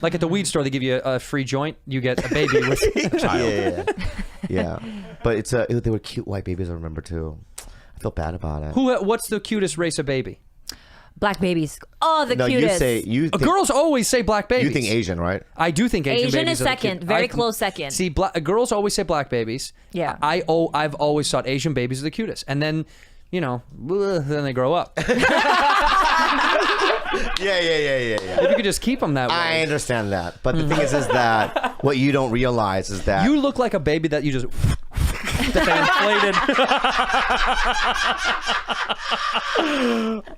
Like at the weed store, they give you a free joint. You get a baby with a child. Yeah. But they were cute white babies. I remember too. I feel bad about it. What's the cutest race of baby? Black babies. Oh, the no, cutest. Girls always say black babies. You think Asian, right? I do think Asian babies. Asian is second, very close second. See, girls always say black babies. Yeah. I've always thought Asian babies are the cutest, and then then they grow up. Yeah. If you could just keep them that way. I understand that, but the thing is that what you don't realize is that you look like a baby that you just that they inflated.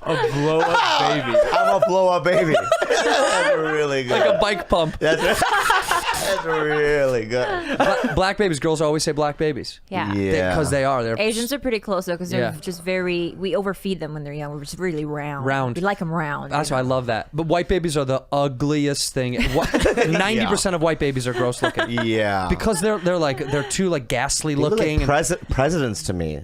A blow up baby. I'm a blow up baby. That's really good. Like a bike pump. That's really good. Black babies. Girls always say black babies. Yeah. Because they are. They're Asians are pretty close though, because they're just we overfeed them when they're young. We're just really round. We like them round. That's why I love that. But white babies are the ugliest thing. 90% of white babies are gross looking. Yeah. Because they're too like ghastly looking. Like presidents to me.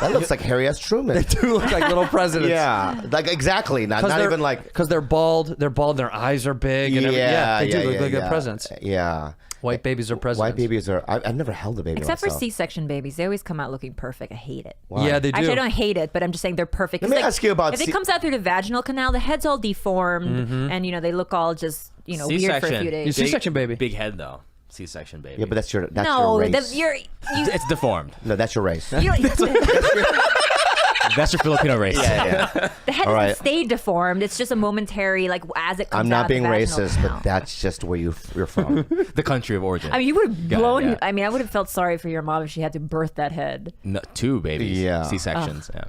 That looks like Harry S. Truman. They do look like little presidents. Yeah. Like exactly. Not even like because they're bald. They're bald. Their eyes are big. And they do look like they're presidents. Yeah. White babies are presidents. White babies are. I've never held a baby. Except for myself. C-section babies, they always come out looking perfect. I hate it. Why? Yeah, they do. Actually, I don't hate it, but I'm just saying they're perfect. Let me ask you about if it comes out through the vaginal canal, the head's all deformed, and they look all just weird for a few days. C-section baby. Big head though. C-section baby. Yeah, but that's your race. It's deformed. No, that's your race. That's your Filipino race. Yeah. The head doesn't stay deformed. It's just a momentary, as it comes out. I'm not being the vaginal racist, canal. but that's just where you're from. The country of origin. I mean, you would have blown. Yeah. I mean, I would have felt sorry for your mom if she had to birth that head. No, 2 babies. Yeah. C-sections. Yeah.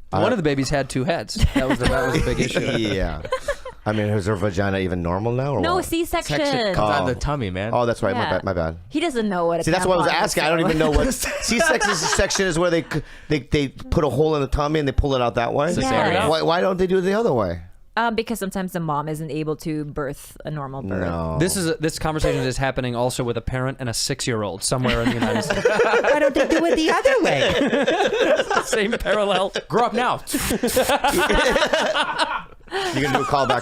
One of the babies had 2 heads. That was a big issue. Yeah. I mean, is her vagina even normal now? Or No, what? C-section. Comes out of the tummy, man. Oh, that's right. Yeah. My bad. He doesn't know what. See, that's what I was asking. I don't even know what C-section is. Where they put a hole in the tummy and they pull it out that way. Yeah. Why don't they do it the other way? Because sometimes the mom isn't able to birth a normal birth. No. This conversation is happening also with a parent and a 6-year-old somewhere in the United States. Why don't they do it the other way? Same parallel. Grow up now. You're gonna do a callback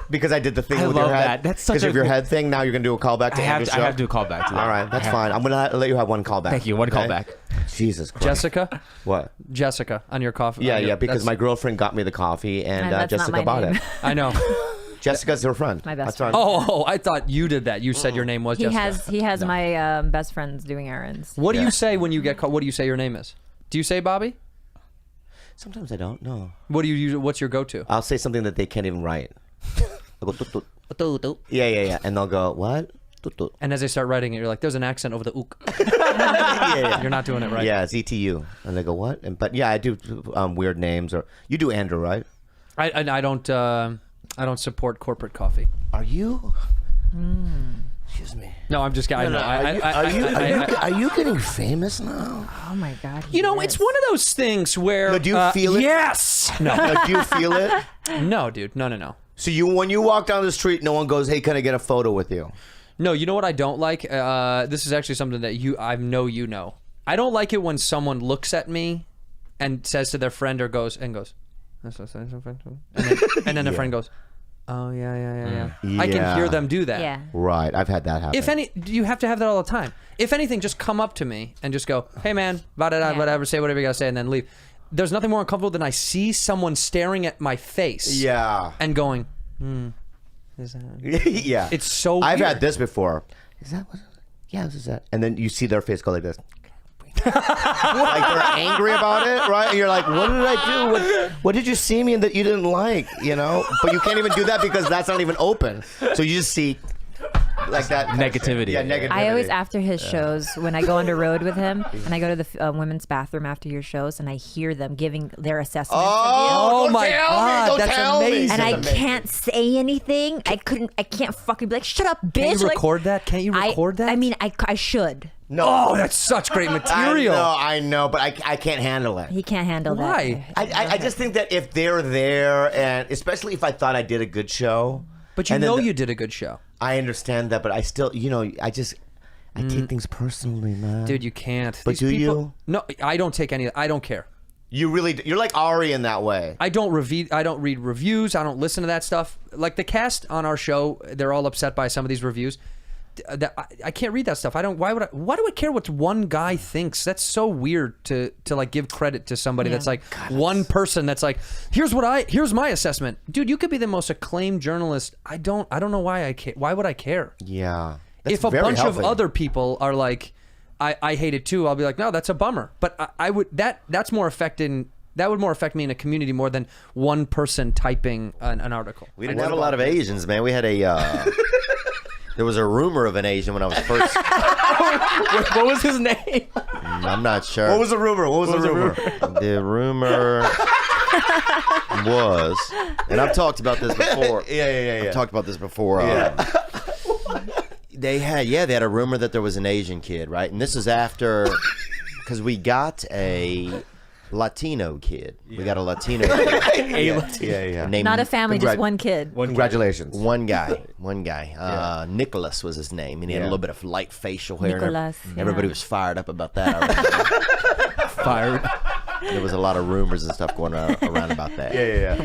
because I did the thing with your head. That. That's such because of your head thing. Now you're gonna do a callback to Andrew's show? I have to do a callback to that. All right, that's fine. I'm gonna let you have one callback. Thank you. One callback. Jesus Christ. Jessica? What? Jessica on your coffee. Yeah, because my girlfriend got me the coffee and that's not Jessica my bought name. it. I know. Jessica's her friend. My best That's friend. right. Oh, I thought you did that. You said your name was Jessica. He has my best friends doing errands. What do you say when you get called? What do you say your name is? Do you say Bobby? Sometimes I don't know. What do you use? What's your go-to? I'll say something that they can't even write. I'll go, tut, tut. Yeah. And they'll go, what? Tut, tut. And as they start writing it, you're like, there's an accent over the ook. Yeah. You're not doing it right. Yeah, it's ETU. And they go, what? But yeah, I do weird names. Or you do Andrew, right? I don't support corporate coffee. Are you? Excuse me. No, I'm just kidding. Are you getting famous now? Oh my God. It's one of those things where. No, do you feel it? Yes. No. Do you feel it? No, dude. No. So when you walk down the street, no one goes, "Hey, can I get a photo with you?" No, you know what I don't like? This is actually something that I know you know. I don't like it when someone looks at me and says to their friend or goes, and then their friend goes, oh yeah. I can hear them do that. Yeah. Right, I've had that happen. You have to have that all the time. If anything, just come up to me and just go, hey man, whatever, say whatever you gotta say, and then leave. There's nothing more uncomfortable than I see someone staring at my face. Yeah. And going, is that? Yeah. It's so weird. I've had this before. Is that what? Yeah, this is that. And then you see their face go like this. Like they're angry about it, right? And you're like, what did I do? What did you see me that you didn't like? But you can't even do that because that's not even open. So you just see like that negativity. Yeah, negativity. I always, after his shows, when I go on the road with him, and I go to the women's bathroom after your shows, and I hear them giving their assessments Oh, of my God, that's amazing. you. And I can't say anything. I can't fucking be like, shut up, bitch. Can you record that? Can't you record that? I mean, I should. No. Oh, that's such great material. I know, but I can't handle it. He can't handle that. Why? I just think that if they're there, and especially if I thought I did a good show. But you did a good show. I understand that, but I still, I take things personally, man. Dude, you can't. But do you? No, I don't take any. I don't care. You're like Ari in that way. I don't read reviews. I don't listen to that stuff. Like the cast on our show, they're all upset by some of these reviews. I can't read that stuff. I don't. Why do I care what one guy thinks? That's so weird to like give credit to somebody that's like one person that's like, here's my assessment. Dude, you could be the most acclaimed journalist. I don't know why I care. Why would I care? Yeah. If a bunch of other people are like, I hate it too, I'll be like, no, that's a bummer. But I would that's more affecting. That would more affect me in a community more than one person typing an article. We didn't have a lot of Asians, man. We had a. There was a rumor of an Asian when I was first. What was his name? I'm not sure. What was the rumor? The rumor was, and I've talked about this before. Yeah. I've talked about this before. They had a rumor that there was an Asian kid, right? And this is after, because we got a Latino kid. We got a Latino kid. Yeah. Named, Not a family, just one kid. Congratulations. One guy. Nicholas was his name, and he had a little bit of light facial hair. Nicholas, Everybody was fired up about that. Fired. There was a lot of rumors and stuff going around about that. Yeah.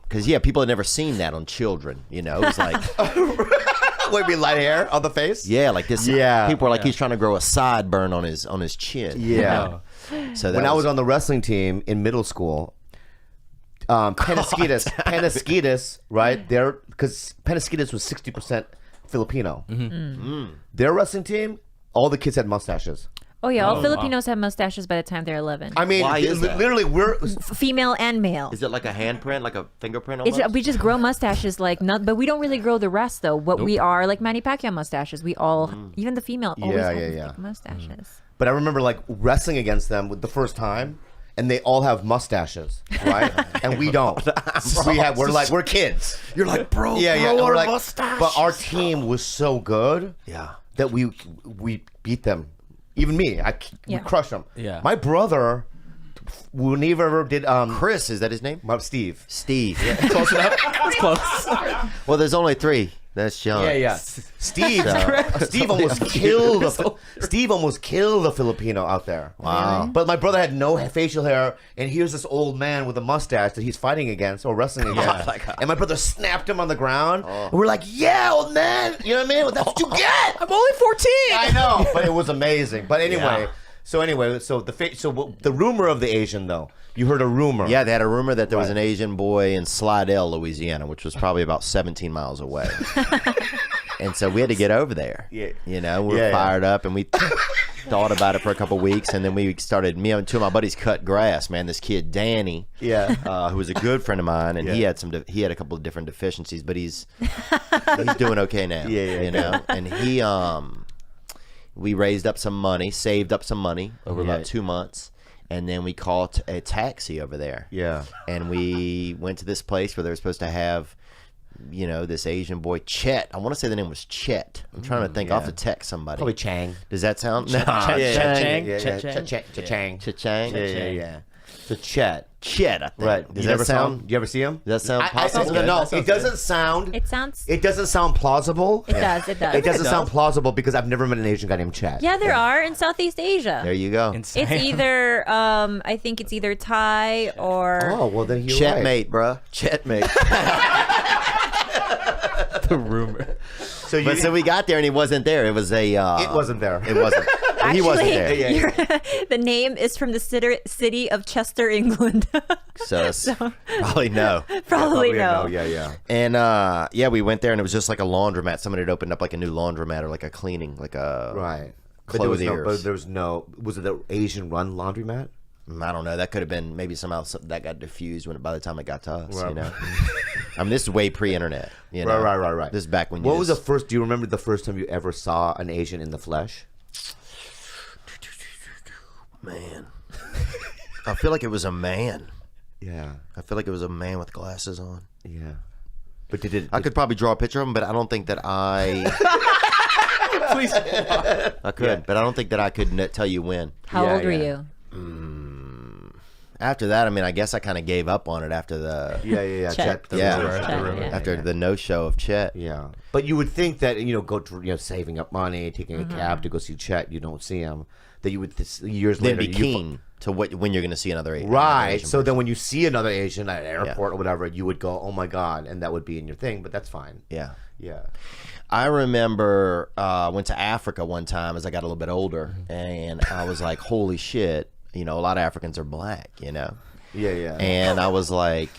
Because people had never seen that on children. You know, it was like. Would be light hair on the face? Yeah, like this. Yeah. People were like, he's trying to grow a sideburn on his chin. Yeah. So when I was on the wrestling team in middle school, Penasquitas, right? Because Penasquitas was 60% Filipino. Their wrestling team, all the kids had mustaches. Oh yeah, all Filipinos have mustaches by the time they're 11. I mean, Why is that? literally, we're Female and male. Is it like a handprint, like a fingerprint almost? We just grow mustaches but we don't really grow the rest though. What we are like Manny Pacquiao mustaches. We all, even the female, always have these big mustaches. But I remember like wrestling against them the first time, and they all have mustaches, right? And we don't. We're kids. You're like, bro, And we're like, mustache. but our team was so good, that we beat them. Even me, we crushed them. Yeah. My brother, when he ever did, Chris, is that his name? Steve. Steve. Yeah. Close enough. It's close. Well, there's only 3. That's Sean. Steve almost killed the Filipino out there. Wow. But my brother had no facial hair, and here's this old man with a mustache that he's fighting against or wrestling against. And my brother snapped him on the ground. And we're like, yeah, old man. You know what I mean? That's what you get. I'm only 14. I know, but it was amazing. But anyway, so the rumor of the Asian though, you heard a rumor. Yeah, they had a rumor that there was an Asian boy in Slidell, Louisiana, which was probably about 17 miles away. And so we had to get over there. Yeah. You know, we were fired up, and we thought about it for a couple weeks, and then we started. Me and 2 of my buddies cut grass. Man, this kid Danny, who was a good friend of mine, and he had a couple of different deficiencies, but he's doing okay now. You know, and we raised up some money, saved up some money over about 2 months. And then we called a taxi over there. Yeah. And we went to this place where they were supposed to have, this Asian boy, Chet. I want to say the name was Chet. I'm trying to think. I'll have to text somebody. Probably Chang. Does that sound? No. Chang. Cha-chang? Yeah. So Chet. Chet, I think. Right. Does that sound? Do you ever see him? Does that sound possible? No, it doesn't sound. It doesn't sound plausible. It does. It doesn't sound plausible because I've never met an Asian guy named Chet. Yeah, there are in Southeast Asia. There you go. It's either I think it's either Thai or Oh, well then you're Chetmate, bruh. Chetmate. The rumor. So we got there and he wasn't there. It was a. It wasn't there. It wasn't. He wasn't there. The name is from the city of Chester, England. So probably no. Probably no. Yeah. And we went there and it was just like a laundromat. Somebody had opened up like a new laundromat or like a cleaning, like a Right. clothiers. There was no. Was it the Asian run laundromat? I don't know. That could have been maybe somehow that got diffused by the time it got to us. Right. You know, I mean, this is way pre-internet. You know? Right. This is back when. What was the first? Do you remember the first time you ever saw an Asian in the flesh? Man, I feel like it was a man. Yeah. I feel like it was a man with glasses on. Yeah. But did it? I could probably draw a picture of him, but I don't think that I. Please. I could, but I don't think that I could tell you when. How old were you? After that, I mean, I guess I kind of gave up on it after the Chet. after the no-show of Chet. Yeah. But you would think that go to saving up money, taking a cab to go see Chet, you don't see him. That you would years Then later be keen. to when you're going to see another Asian. Right. So then when you see another Asian at an airport or whatever, you would go, oh my God, and that would be in your thing, but that's fine. Yeah. Yeah. I remember went to Africa one time as I got a little bit older, and I was like, holy shit, a lot of Africans are black, Yeah, yeah. And I was like,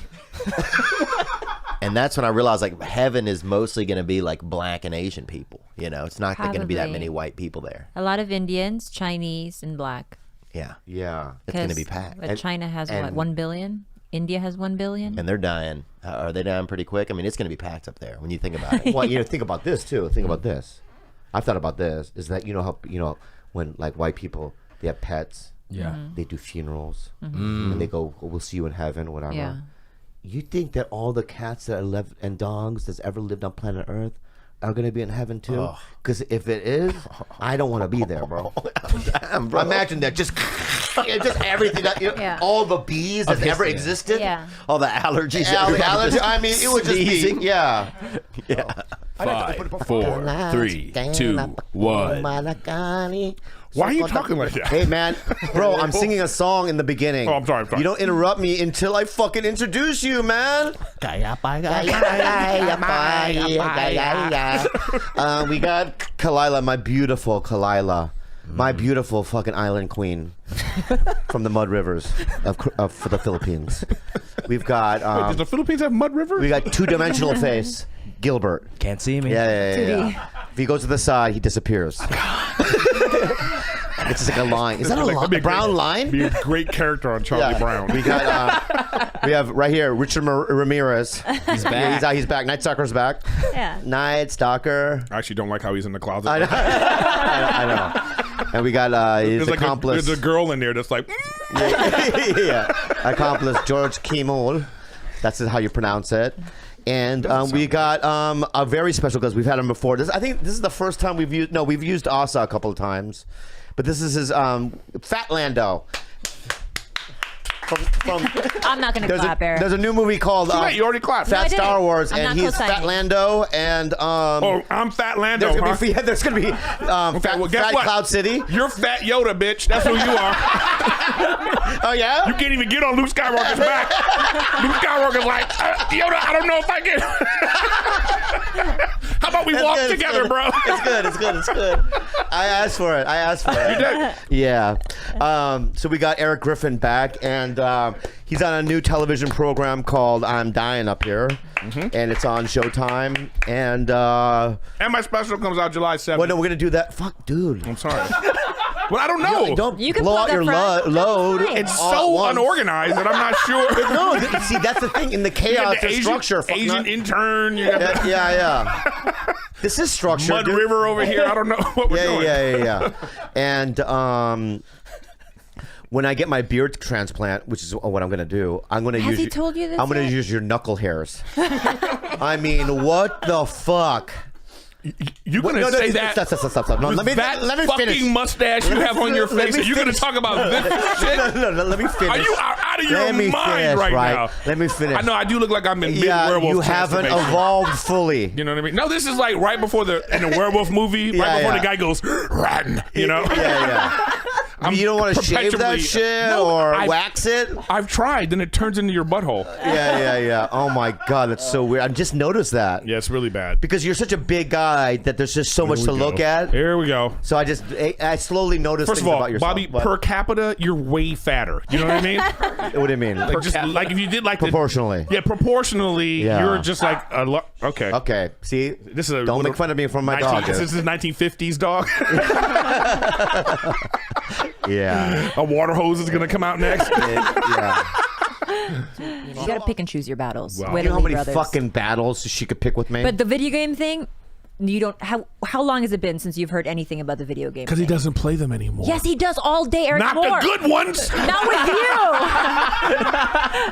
and that's when I realized like heaven is mostly going to be like black and Asian people. It's not going to be that Probably. many white people there. A lot of Indians, Chinese, and black. Yeah. Yeah. It's going to 'Cause be packed. what, China has what, 1 billion? India has 1 billion. And they're dying. Are they dying pretty quick? I mean, it's going to be packed up there when you think about it. Well, think about this too. Think about this. I've thought about this. Is that how when like white people they have pets. Yeah. They do funerals and they go, "We'll see you in heaven," whatever. Yeah. You think that all the cats that live and dogs that's ever lived on planet Earth are gonna be in heaven too? Because if it is, I don't want to be there, bro. Damn, bro. Imagine that, just everything, Yeah. all the bees that ever existed. Yeah. All the allergies. Allergy. I mean, it would just Sneezing. be, yeah. 5, 4, 3, 2, 1. Why are you talking like that? Hey man, bro, I'm singing a song in the beginning. Oh, I'm sorry. You don't interrupt me until I fucking introduce you, man. We got Kalila, my beautiful Kalila, my beautiful fucking island queen from the mud rivers for the Philippines. We've got Does the Philippines have mud rivers? we got two-dimensional face, Gilbert. Can't see me. Yeah. If he goes to the side, he disappears. It's just like a line. Is that a brown line? Be a great character on Charlie Brown. We got we have right here Richard Ramirez. He's back. He's back. Night Stalker's back. Yeah. Night Stalker. I actually don't like how he's in the closet. I know. And we got his There's accomplice. there's a girl in there that's like, yeah. Accomplice George Kimmel. That's how you pronounce it. And we got a very special guest. We've had him before. I think this is the first time we've used Asa a couple of times. But this is his Fat Lando. I'm not going to clap, Eric. There's a new movie called wait, you already clapped. Fat I didn't. Star Wars, I'm and not he's co-signing. Fat Lando, and Oh, I'm Fat Lando, there's gonna be Fat, well, guess Fat what? Cloud City. You're Fat Yoda, bitch. That's who you are. Oh yeah. You can't even get on Luke Skywalker's back. Luke Skywalker's like, Yoda, I don't know if I can. How about we walk Good, together, good. bro? It's good. I asked for it. You did? Yeah. So we got Eric Griffin back, and he's on a new television program called I'm Dying Up Here, and it's on Showtime. And And my special comes out July 7th. well, no, we're gonna do that. Fuck, dude. I'm sorry. Well, I don't know. Don't You can blow out plug your up front. load. That's fine. It's all at so once. unorganized that I'm not sure. No, see, that's the thing. In the You chaos got the of Asian, structure. fuck Asian not- intern. You got the yeah. This is structure. Mud dude. River over here. I don't know what we're doing. Yeah. And when I get my beard transplant, which is what I'm going to do, I'm going to Has use. he told you this I'm going yet? to use your knuckle hairs. I mean, what the fuck? You're going to say that Stop. No, with let me fucking finish. mustache you have on your let face, me and you're going to finish. talk about this shit? No, let me finish. Are you out of your Let me mind finish, right now? Let me finish. I know I do look like I'm in Yeah, mid-werewolf you haven't transformation. evolved fully. You know what I mean? No, this is like right before in the werewolf movie, right before Yeah. the guy goes, rotten, you know? Yeah. You don't want to shave that perpetually- shit No, or I've- wax it? I've tried, then it turns into your butthole. Yeah. Oh my God, that's so weird. I just noticed that. Yeah, it's really bad. Because you're such a big guy that there's just so much to look at. Here we go. So I slowly noticed First things of all, about yourself. Bobby, But- per capita, you're way fatter. You know what I mean? what do you mean? Like, just like if you did like Proportionally. proportionally, Yeah. you're just like a okay. Okay, see? This is a Don't make fun of me for my dog. This is 1950s dog. Yeah. A water hose is gonna come out next. Yeah. You got to pick and choose your battles. Wow. Way You to know how Lee many Brothers. fucking battles she could pick with me? But the video game thing, you don't. How long has it been since you've heard anything about the video game? Because he thing? doesn't play them anymore. Yes, he does all day. Eric Not Moore. the good ones. Not with you.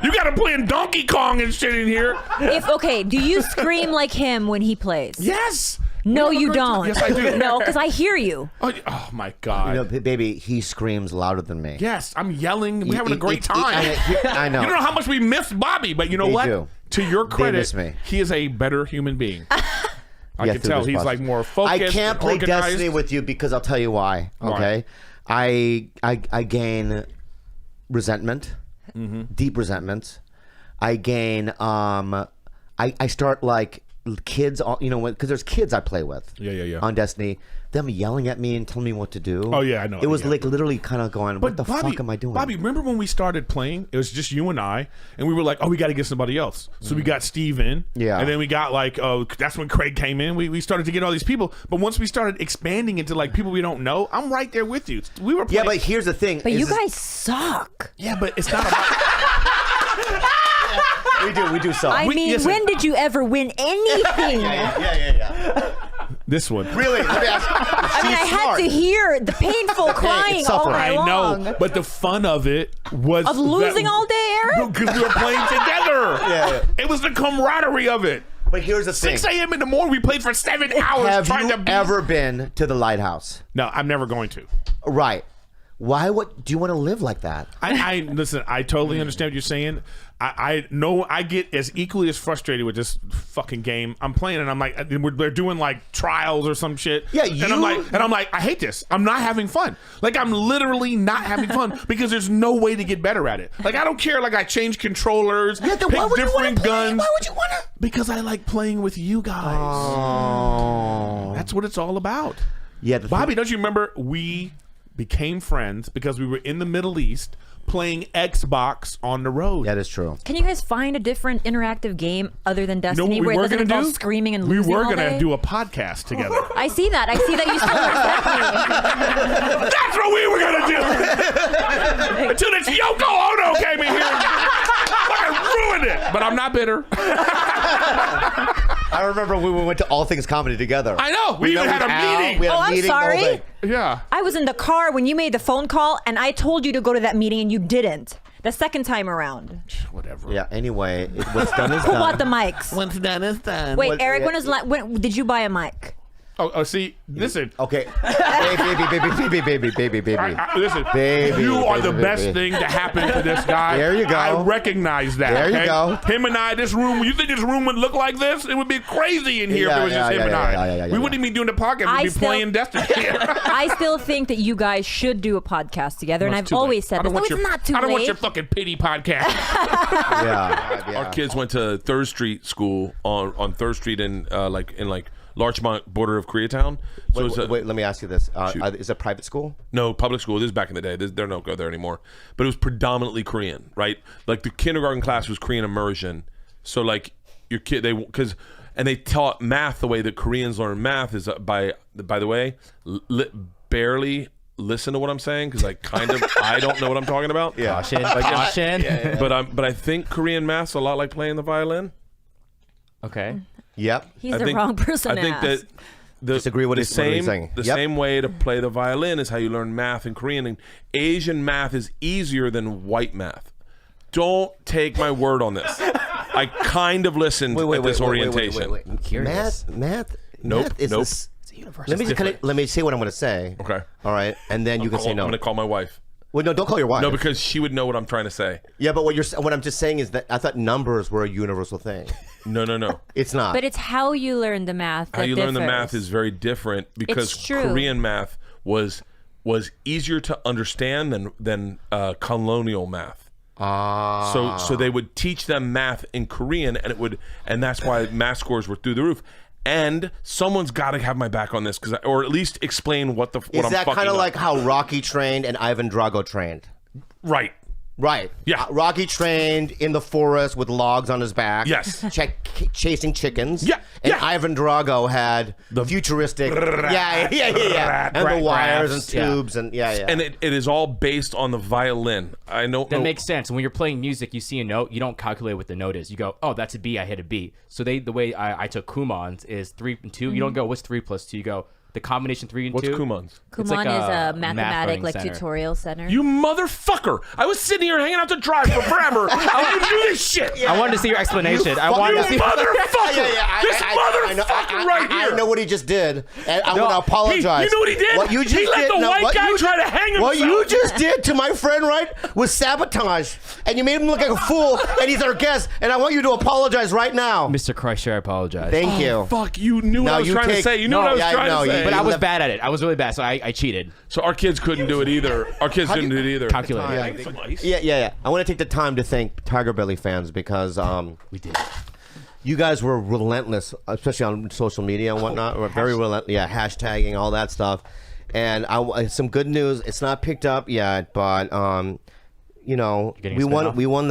You got to play in Donkey Kong and shit in here. Okay, do you scream like him when he plays? Yes. No, We have a you great time. don't. Yes, I do. No, because I hear you. Oh my God. you know, baby, he screams louder than me. Yes, I'm yelling. We're having a great time. I know. You don't know how much we miss Bobby, but you know They what? do. To your credit, miss me. he is a better human being. I Yeah, can through tell this he's process. like more focused. I can't and play organized. Destiny with you because I'll tell you why. Why? Okay, I gain resentment, deep resentment. I gain. I start like kids. Because there's kids I play with. Yeah. On Destiny, them yelling at me and telling me what to do. Oh, yeah, I know. It was Yeah. like literally kind of going, what the fuck am I doing? Bobby, remember when we started playing? It was just you and I, and we were like, oh, we got to get somebody else. So we got Steve in. Yeah. And then we got like, that's when Craig came in. We started to get all these people. But once we started expanding into like people we don't know, I'm right there with you. We were playing. Yeah, but here's the thing. But you guys suck. Yeah, but it's not about. We do so. I mean, listen. when did you ever win anything? Yeah. This one. Really? Let me ask. I mean, I had to hear the painful crying all suffering. night I long. know, but the fun of it was Of losing all day, Eric? because we were playing together. Yeah. It was the camaraderie of it. But here's the thing. 6 a.m. in the morning, we played for 7 hours Have trying you to beat. ever been to the lighthouse? No, I'm never going to. Right. Why do you want to live like that? I listen. I totally understand what you're saying. I know I get as equally as frustrated with this fucking game. I'm playing and I'm like, they're doing like trials or some shit. Yeah, and I'm like, I hate this. I'm not having fun. Like I'm literally not having fun because there's no way to get better at it. Like I don't care. Like I change controllers, Yeah, then pick why would you wanna different play? guns. Why would you want to? Because I like playing with you guys. Oh. That's what it's all about. Yeah, Bobby, don't you remember we became friends because we were in the Middle East playing Xbox on the road. That is true. Can you guys find a different interactive game other than You know Destiny what we where it were doesn't going to involve do? screaming and we losing were all gonna day? do a podcast together. I see that. I see that you still respect me. That's what we were gonna do. Until this Yoko Ono came in here and fucking ruined it. But I'm not bitter. I remember we went to All Things Comedy together. I know. We even had a meeting. We had Oh, a I'm meeting the whole sorry. thing. Yeah. I was in the car when you made the phone call, and I told you to go to that meeting, and you didn't. The second time around. Whatever. Yeah. Anyway, what's done is Who done. bought the mics? Once done is done. Wait, What- Eric, when did you buy a mic? Oh, see, listen. Okay. baby. Listen, Baby, you are the baby, best baby. thing to happen to this guy. There you go. I recognize that. There you okay? go. Him and I, this room, you think this room would look like this? It would be crazy in here if it was just him and I. We wouldn't even be doing the podcast. We'd be playing Destiny. I still think that you guys should do a podcast together, and I've always said this. No, it's not too late. I don't want your fucking pity podcast. Yeah. Our kids went to Third Street School on Third Street in Larchmont, border of Koreatown. So Wait, let me ask you this. Is it a private school? No, public school. This is back in the day. They don't go there anymore. But it was predominantly Korean, right? Like the kindergarten class was Korean immersion. So like your kid, they taught math the way that Koreans learn math is by the way, barely listen to what I'm saying because I don't know what I'm talking about. Yeah. Caution. But I think Korean math's a lot like playing the violin. Okay. Yep. He's the wrong person I think to ask. that Disagree with what he's saying. The Yep. same way to play the violin is how you learn math in Korean. And Asian math is easier than white math. Don't take my word on this. I kind of listened at this orientation. Wait. I'm curious. Math. Nope. Math is Nope. this- Let me say what I'm going to say. Okay. All right, and then you can say no. I'm going to call my wife. Well, no, don't call your wife. No, because she would know what I'm trying to say. Yeah, but what I'm just saying is that I thought numbers were a universal thing. No. It's not. But it's how you learn the math. How that you learn the differs. math is very different because It's true. Korean math was easier to understand than colonial math. So they would teach them math in Korean, and that's why math scores were through the roof. And someone's got to have my back on this, or at least explain what I'm fucking Is that kind of up. like how Rocky trained and Ivan Drago trained? Right. Right. Yeah. Rocky trained in the forest with logs on his back. Yes. Chasing chickens. Yeah. And Yeah. Ivan Drago had the futuristic. Yeah. And the wires and tubes and yeah. And it is all based on the violin. I know That makes sense. When you're playing music, you see a note, you don't calculate what the note is. You go, oh, that's a B, I hit a B. So the way I took Kumons is 3 and 2. You don't go, what's 3 plus 2? You go, the combination 3 and What's 2. Kumons? It's Kumon like is a a math mathematic learning center. tutorial center. You motherfucker! I was sitting here hanging out to dry for forever. I would do this shit. I wanted to see your explanation. I wanted to see. Motherfucker! This I motherfucker right here. I know what he just did, and I'm going to apologize. You know what he did? What you just he let did, the white what guy you try to hang himself. What you just did to my friend, right, was sabotage, and you made him look like a fool, and he's our guest, and I want you to apologize right now. Mr. Kreischer, I apologize. Thank you. Fuck, you knew what I was trying to say. You knew what I was trying to say. But I was bad at it. I was really bad, so I cheated. So our kids couldn't do it either. Our kids didn't do it either. Calculate. Yeah. I want to take the time to thank TigerBelly fans because We did. you guys were relentless, especially on social media and whatnot. We're very relentless. Yeah, hashtagging, all that stuff. And some good news. It's not picked up yet, but you know, we won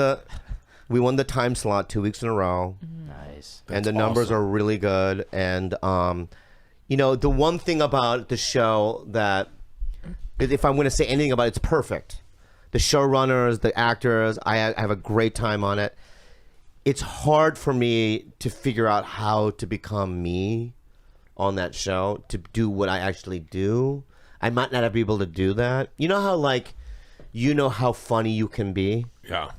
the time slot 2 weeks in a row. Nice. And the numbers are really good. And you know, the one thing about the show that, if I'm going to say anything about it, it's perfect. The showrunners, the actors, I have a great time on it. It's hard for me to figure out how to become me on that show, to do what I actually do. I might not be able to do that. You know how, like, you know how funny you can be? Yeah.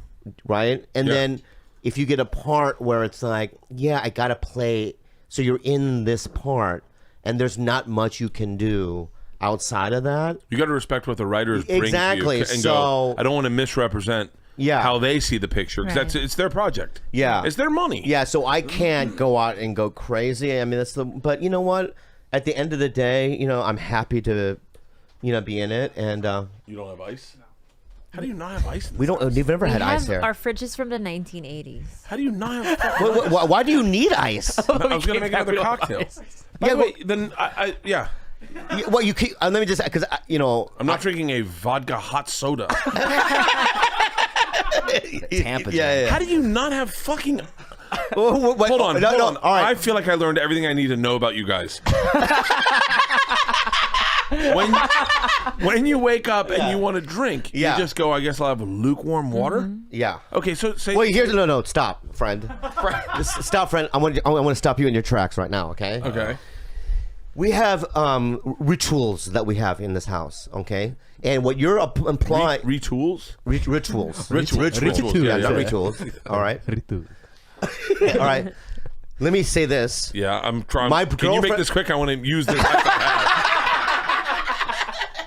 Right? And then if you get a part where it's like, yeah, I got to play, so you're in this part, and there's not much you can do outside of that. You got to respect what the writers bring Exactly. to you and So, go, I don't want to misrepresent how they see the picture, because it's their project. Yeah. It's their money. Yeah, so I can't go out and go crazy. I mean, but you know what? At the end of the day, you know, I'm happy to, you know, be in it. And You don't have ice? How do you not have ice? we've never had ice here. Our fridge is from the 1980s. How do you not have fucking Why do you need ice? I was going to make another cocktail. By the way, then yeah. Well, you keep. Let me just, because you know, I'm not drinking a vodka hot soda. Tampa. Yeah. How do you not have fucking... Hold Hold on. All right. I feel like I learned everything I need to know about you guys. when you wake up and you want to drink, you just go, I guess I'll have lukewarm water? Yeah. Okay, so say... Wait, no, stop, friend. Stop, friend. I want to stop you in your tracks right now, okay? Okay. We have rituals that we have in this house, okay? And what you're implying... Retools? Rituals. Rituals. Yeah, not rituals. All right. All right. Let me say this. Yeah, I'm trying. My Can you make girlfriend- this quick? I want to use this.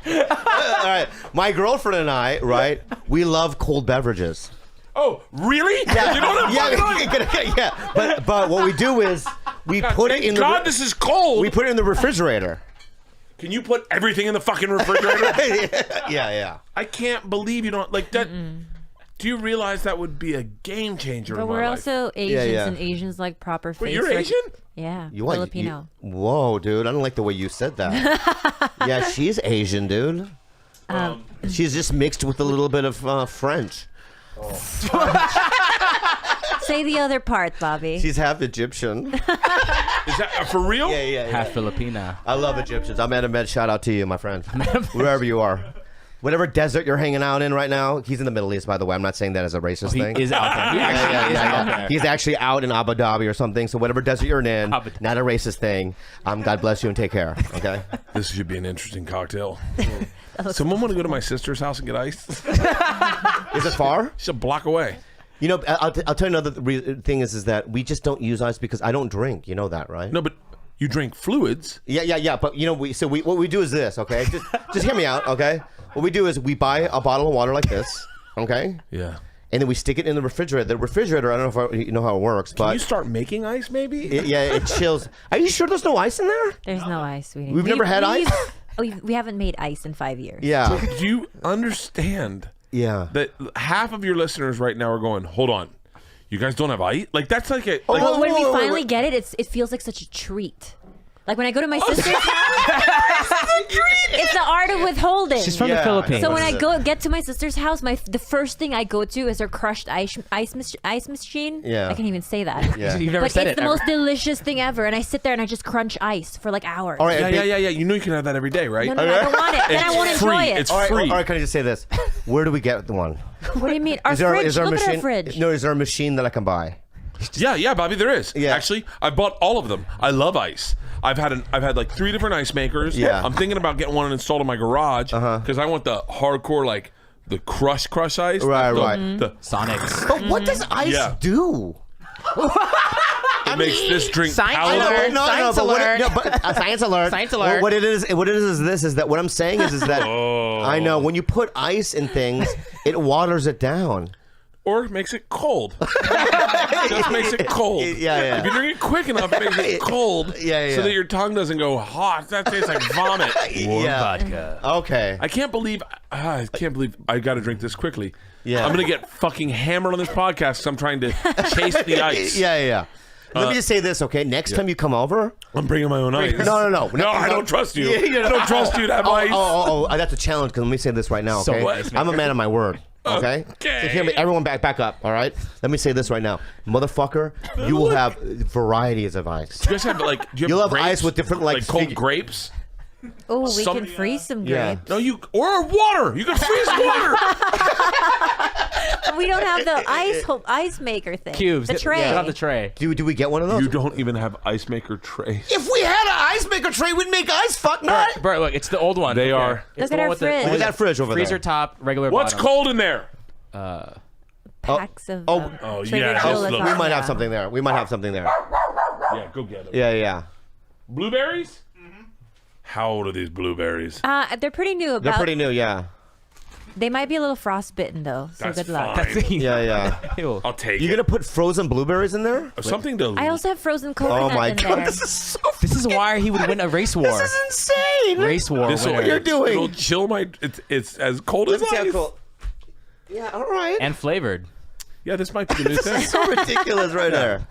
All right. My girlfriend and I, right, we love cold beverages. Oh, really? Yeah. You don't have Yeah. But what we do is we put it in the... God, this is cold. We put it in the refrigerator. Can you put everything in the fucking refrigerator? Yeah. I can't believe you don't like that. Do you realize that would be a game changer But in we're my life? also Asians, Yeah. and Asians like proper face. Wait, you're Asian? Yeah, You want- Filipino. Whoa, dude. I don't like the way you said that. Yeah, she's Asian, dude. She's just mixed with a little bit of French. Say the other part, Bobby. She's half Egyptian. Is that for real? Yeah. Half Filipina. I love Egyptians. I'm Ahmed. Shout out to you, my friend. Wherever you are. Whatever desert you're hanging out in right now. He's in the Middle East, by the way. I'm not saying that as a racist thing. He is out there. He actually is out there. He's actually out in Abu Dhabi or something. So whatever desert you're in, Abu Dhabi. not a racist thing. God bless you and take care. Okay. This should be an interesting cocktail. Someone want to go to my sister's house and get ice? Is it far? She's a block away. You know, I'll tell you another thing is that we just don't use ice because I don't drink. You know that, right? No, but you drink fluids. Yeah. But you know, what we do is this. Okay, just hear me out. Okay. What we do is we buy a bottle of water like this. Okay. Yeah. And then we stick it in the refrigerator. The refrigerator, I don't know if you know how it works, but Can you start making ice, maybe? it chills. Are you sure there's no ice in there? There's no ice, sweetie. We've never had ice? We haven't made ice in 5 years. Yeah. Do you understand Yeah. that half of your listeners right now are going, hold on, you guys don't have ice? Like, that's like a... Like, But when we whoa, finally get it, it feels like such a treat. Like when I go to my sister's house, it's the art of withholding. She's from Yeah. the Philippines. So when I get to my sister's house, the first thing I go to is her crushed ice machine. Yeah. I can't even say that. Yeah. You've never But said it's it the ever. most delicious thing ever, and I sit there and I just crunch ice for like hours. All right. yeah. You know you can have that every day, right? No, I don't want it. Then I won't It's enjoy free. it. It's All right. free. All right. Can I just say this? Where do we get the one? What do you mean? Our Is there fridge. a Look machine? at our fridge. No, is there a machine that I can buy? Yeah, Bobby, there is. Yeah. Actually, I bought all of them. I love ice. I've had like 3 different ice makers. Yeah. I'm thinking about getting one installed in my garage because I want the hardcore, like the crush ice. Right, the, right. The, Sonics. But what does ice Yeah. do? it makes this drink Science palatable. alert. Science alert. Science alert. Science alert. What it is is that what I'm saying is that Oh. I know when you put ice in things, it waters it down. or it makes it cold. Just makes it cold. Yeah. If you drink it quick enough, it makes it cold. Yeah. So that your tongue doesn't go hot. That tastes like vomit. Warm vodka. Okay. I can't believe I got to drink this quickly. Yeah. I'm gonna get fucking hammered on this podcast because I'm trying to chase the ice. Yeah. Let me just say this, okay? Next time you come over, I'm bringing my own ice. No. No, I don't trust you. I don't trust you to have ice. Oh, that's a challenge. Because let me say this right now, okay? what? I'm a man of my word. Okay. Okay. So hear me, everyone, back up. All right. Let me say this right now, motherfucker. You will have varieties of ice. You guys have like You'll have grapes? ice with different like cold grapes. Oh, we Some- can freeze some Yeah. grapes. No, or water. You can freeze water. We don't have the ice maker thing. Cubes. The tray. Get on the tray. Do we get one of those? You don't even have ice maker trays. If we had an ice maker tray, we'd make ice. Fuck not. Bro, look, it's the old one. They are. It's Look the at one our with fridge. Look at that fridge over freezer there. top, regular What's bottom. cold in there? Packs of. Oh, Trader yeah. Joe's Look, on We might there. have something there. We might have something there. Yeah, go get them. Yeah. Blueberries? How old are these blueberries? They're pretty new. They're pretty new. Yeah. They might be a little frostbitten though, so That's good luck. fine. Yeah. Ew. I'll take You it. gonna put frozen blueberries in there? Something to. I also have frozen coconut Oh my in god, there. this is so. This is why he would win a race war. This is insane. Race war This winner. will, you're doing. It'll chill my. It's as cold as Let's see how ice. cool. Yeah. All right. And flavored. Yeah, this might be the new thing. So ridiculous right there.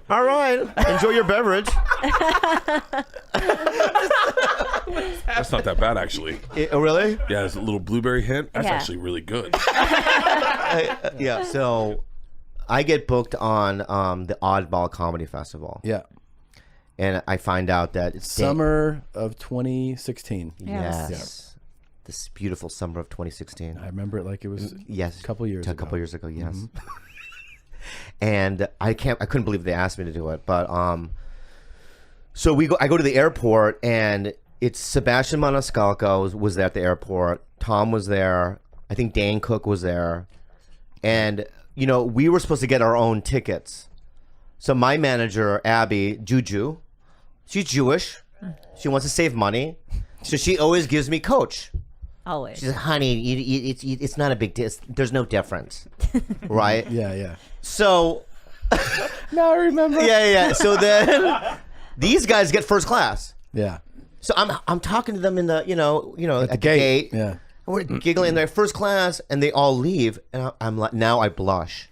All right. Enjoy your beverage. That's not that bad, actually. Oh, really? Yeah, there's a little blueberry hint. That's Yeah. actually really good. Yeah. So I get booked on the Oddball Comedy Festival. Yeah. And I find out that it's Summer of 2016. Yes. This beautiful summer of 2016. I remember it like it was Yes. a couple years A ago. couple years ago, yes. And I couldn't believe they asked me to do it. But so I go to the airport, and it's Sebastian Maniscalco was there at the airport. Tom was there. I think Dane Cook was there. And, we were supposed to get our own tickets. So my manager, Abby, Juju, she's Jewish. She wants to save money. So she always gives me Coach. Always. She's like, honey, it's not a big deal. There's no difference. Right? Yeah. So, No, I remember. yeah. So then these guys get first class. Yeah. So I'm talking to them in the, at the gate. Yeah. We're giggling. They're first class, and they all leave. And I'm like, now I blush.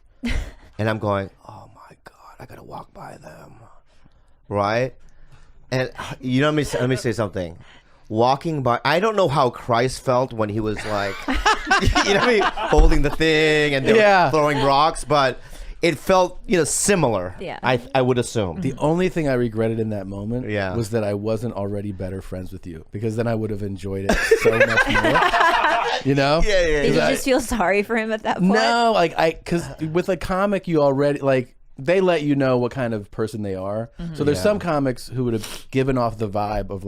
And I'm going, oh my God, I got to walk by them. Right? And, let me say something. Walking by, I don't know how Christ felt when he was like, holding the thing and they were throwing rocks, but it felt, similar. Yeah. I would assume. The only thing I regretted in that moment was that I wasn't already better friends with you, because then I would have enjoyed it so much more. Yeah. Did you just feel sorry for him at that point? No, because with a comic, you already they let you know what kind of person they are. So there's some comics who would have given off the vibe of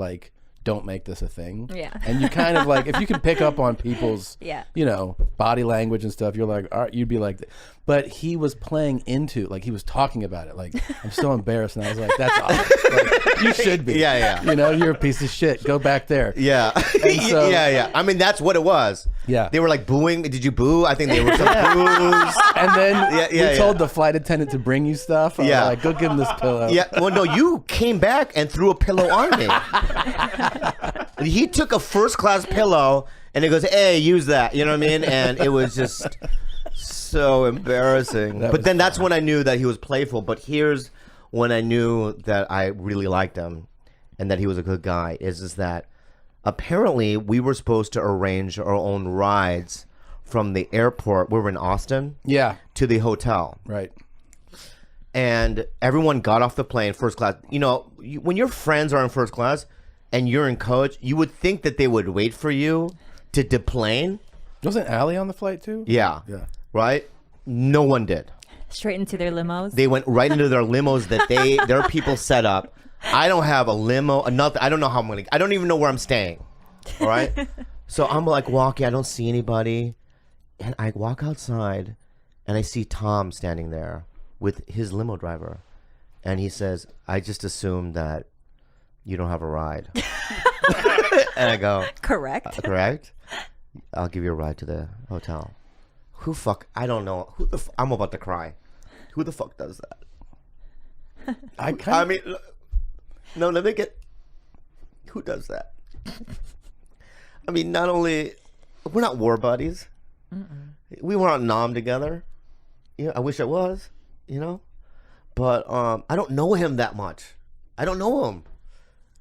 don't make this a thing. Yeah. And you kind of if you can pick up on people's, Yeah. body language and stuff, you're like, all right, you'd be like, but he was playing into, he was talking about it. I'm so embarrassed. And I was like, that's awesome. You should be. Yeah. You're a piece of shit. Go back there. Yeah. so- yeah. I mean, that's what it was. Yeah. They were booing. Did you boo? I think they were some boos. And then Yeah, we told the flight attendant to bring you stuff. I was Yeah. like, go give him this pillow. Yeah. Well, no, you came back and threw a pillow on me. He took a first class pillow and he goes, hey, use that. You know what I mean? And it was just so embarrassing. But then that's when I knew that he was playful. But here's when I knew that I really liked him and that he was a good guy is that apparently we were supposed to arrange our own rides from the airport. We were in Austin. Yeah. To the hotel. Right. And everyone got off the plane first class. When your friends are in first class and you're in coach, you would think that they would wait for you to deplane. Wasn't Allie on the flight too? Yeah. Right? No one did. Straight into their limos. They went right into their limos that their people set up. I don't have a limo, nothing. I don't know how I'm going to, I don't even know where I'm staying. All right? So I'm walking, I don't see anybody. And I walk outside and I see Tom standing there with his limo driver. And he says, I just assumed that you don't have a ride. And I go, Correct. correct? I'll give you a ride to the hotel. I don't know. I'm about to cry. Who the fuck does that? I mean, no, let me get. Who does that? I mean, not only we're not war buddies. We weren't nom together. I wish I was. But I don't know him that much. I don't know him.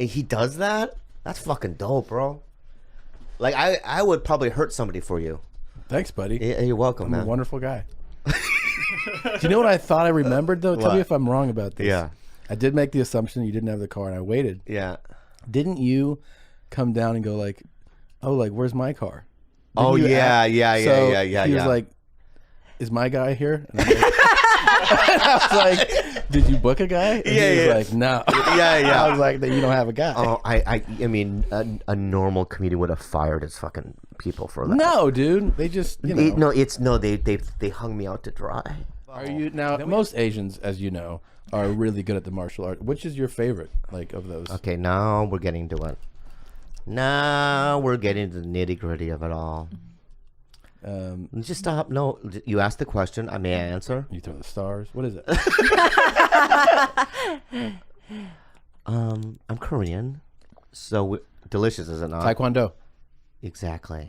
And he does that? That's fucking dope, bro. Like, I would probably hurt somebody for you. Thanks, buddy. Yeah, you're welcome, man. I'm a wonderful guy. Do you know what I thought I remembered, though? Tell me if I'm wrong about this. Yeah. I did make the assumption you didn't have the car, and I waited. Yeah. Didn't you come down and go like, oh, like, where's my car? Oh, yeah. He was like, is my guy here? And I'm like, I was like, did you book a guy? And he was like, no. Yeah. I was like, then you don't have a guy. Oh, I mean, a normal comedian would have fired his fucking people for that. No, dude. They just, They hung me out to dry. Are you now? Most Asians, as you know, are really good at the martial art. Which is your favorite, like, of those? Okay, now we're getting to it. Now we're getting to the nitty gritty of it all. Just stop. No, you asked the question. I may answer. You throw the stars. What is it? I'm Korean, so delicious, is it not? Taekwondo. Exactly.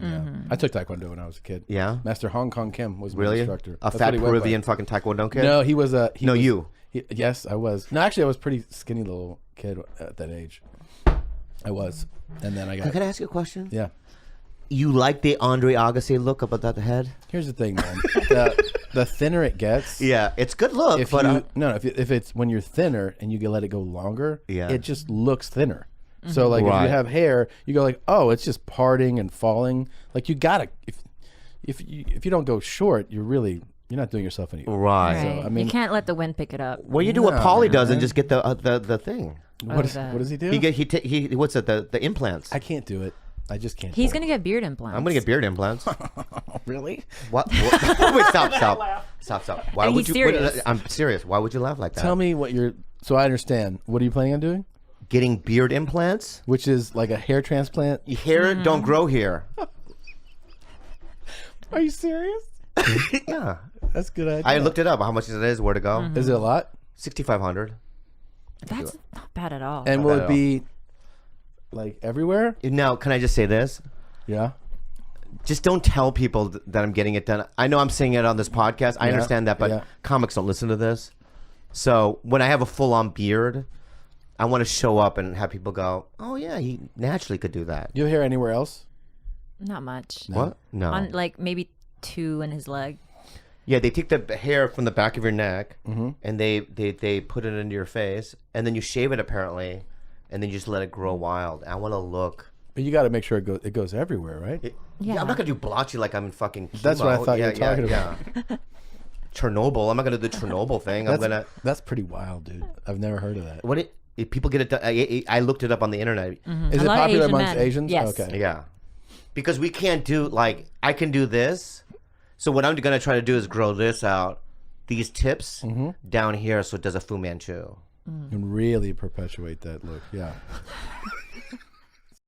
I took Taekwondo when I was a kid. Yeah. Master Hong Kong Kim was my Really? instructor. A That's fat what he went by. Peruvian fucking Taekwondo kid? No, he was a. You. Yes, I was. No, actually, I was a pretty skinny little kid at that age. I was, and then I got. Can I ask you a question? Yeah. You like the Andre Agassi look about that head? Here's the thing, man. the thinner it gets. Yeah, it's good look. If but if it's when you're thinner and you can let it go longer, it just looks thinner. So like if you have hair, you go like, oh, it's just parting and falling. Like you gotta if you don't go short, you're not doing yourself any good. Right. Right. So, I mean, you can't let the wind pick it up. Well, you do what Paulie does and just get the thing. What does he do? He what's it? The implants. I can't do it. I just can't. He's gonna get beard implants. I'm gonna get beard implants. Really? What? Wait, stop. Why And would he's you? serious. I'm serious. Why would you laugh like that? Tell me what you're. So I understand. What are you planning on doing? Getting beard implants. Which is like a hair transplant. Your hair don't grow here. Are you serious? Yeah, that's a good idea. I looked it up. How much it is? Where to go? Is it a lot? $6,500. That's not bad at all. And will it be like everywhere? Now, can I just say this? Yeah. Just don't tell people that I'm getting it done. I know I'm saying it on this podcast. I understand that, but comics don't listen to this. So when I have a full-on beard, I want to show up and have people go, "Oh yeah, he naturally could do that." Do you have hair anywhere else? Not much. What? No. On like maybe 2 in his leg. Yeah, they take the hair from the back of your neck and they put it into your face, and then you shave it apparently, and then you just let it grow wild. I want to look. But you got to make sure it goes everywhere, right? Yeah, I'm not gonna do blotchy like I'm in fucking chemo. That's what I thought you were talking about. Chernobyl. I'm not gonna do the Chernobyl thing. That's pretty wild, dude. I've never heard of that. If people get it done, I looked it up on the internet. Is it popular amongst Asians? Yes. Okay. Yeah. Because we can't do I can do this. So what I'm gonna try to do is grow this out, these tips down here, so it does a Fu Manchu. And really perpetuate that look. Yeah.